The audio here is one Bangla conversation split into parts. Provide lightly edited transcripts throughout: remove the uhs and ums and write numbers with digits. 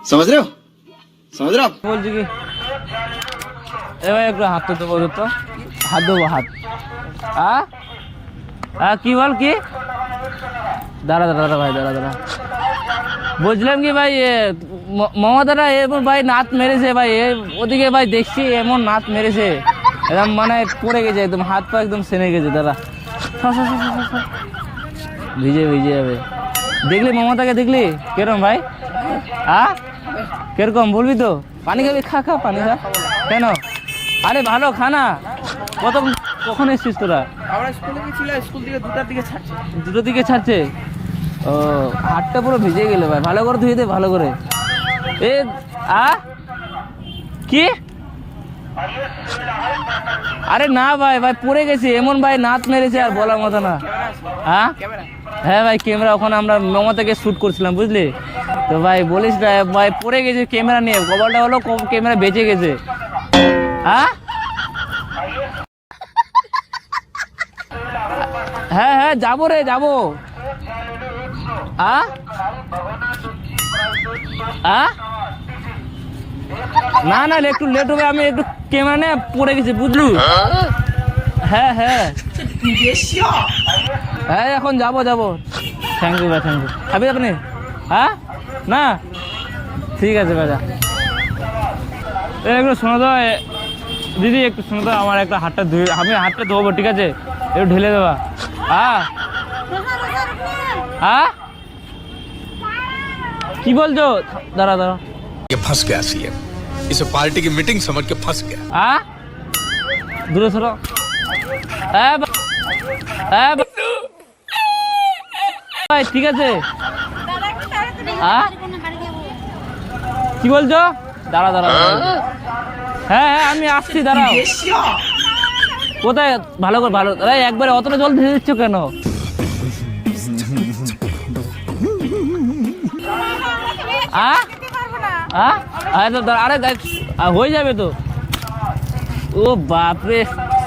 समझ रहे हो বলছি কি এবার একটু হাত তো বলো তো, হাত দেবো হাত। কি বল কি? দাঁড়া ভাই দাঁড়া। বুঝলাম কি ভাই মমতারা এমন ভাই নাত মেরেছে ভাই, ওদিকে ভাই দেখছি এমন নাত মেরেছে একদম মানে পড়ে গেছে, একদম হাত পা একদম সেনে গেছে। দাঁড়া ভিজে যাবে। দেখলি মমতাকে দেখলি কিরম ভাই? কিরকম বলবি তো? পানি খাবি? খা পানি খা। কেন? আরে ভালো খানা। কখন এসছিস তোরা? আমরা স্কুলে গেছিলাম, স্কুল থেকে 2টার দিকে ছাড়ছে। 2টার দিকে ছাড়ছে? ও হাতটা পুরো ভিজে গেল ভাই, ভালো করে ধুয়ে দে ভালো করে। কি? আরে না ভাই পড়ে গেছে এমন ভাই নাত মেরেছে আর বলার মতো না। হ্যাঁ ভাই ক্যামেরা, ওখানে আমরা মমতাকে শুট করছিলাম বুঝলি তো ভাই। বলিস না ভাই পড়ে গেছে ক্যামেরা নিয়ে, কবলটা হলো ক্যামেরা বেঁচে গেছে। হ্যাঁ যাবো রে যাবো। না একটু লেট হবে, আমি একটু ক্যামেরা নিয়ে পড়ে গেছি বুঝলু। হ্যাঁ এখন যাবো। থ্যাংক ইউ ভাই, থ্যাংক ইউ। খাবি আপনি? না ঠিক আছে ভাই। একটু শোনো তো দিদি, একটু শোনো তো, আমার একটা হাতটা ধুয়ে, আমি হাতটা ধোবো ঠিক আছে, একটু ঢেলে দেবা। কি বলছো? দাঁড়া फंस गया सीएम, इसे पार्टी की मीटिंग समझ के फंस गया। দূরে সরো। ভাই ঠিক আছে। কি বলছো? দাঁড়া। হ্যাঁ আমি আসছি, দাঁড়াও। কোথায়? ভালো একবারে অতটা জল ঢেলে দিচ্ছ কেন? আরে হয়ে যাবে তো। ও বাপরে,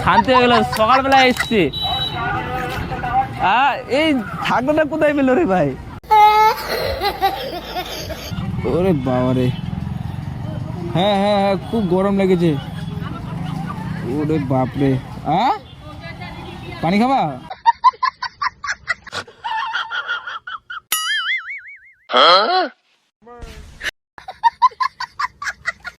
শান্তি হয়ে গেল, সকালবেলা এসছি। এই ঠাকুরটা কোথায় পেলো রে ভাই? ওরে বাবারে, হ্যাঁ খুব গরম লেগেছে। ওরে বাপরে, পানি খাবা?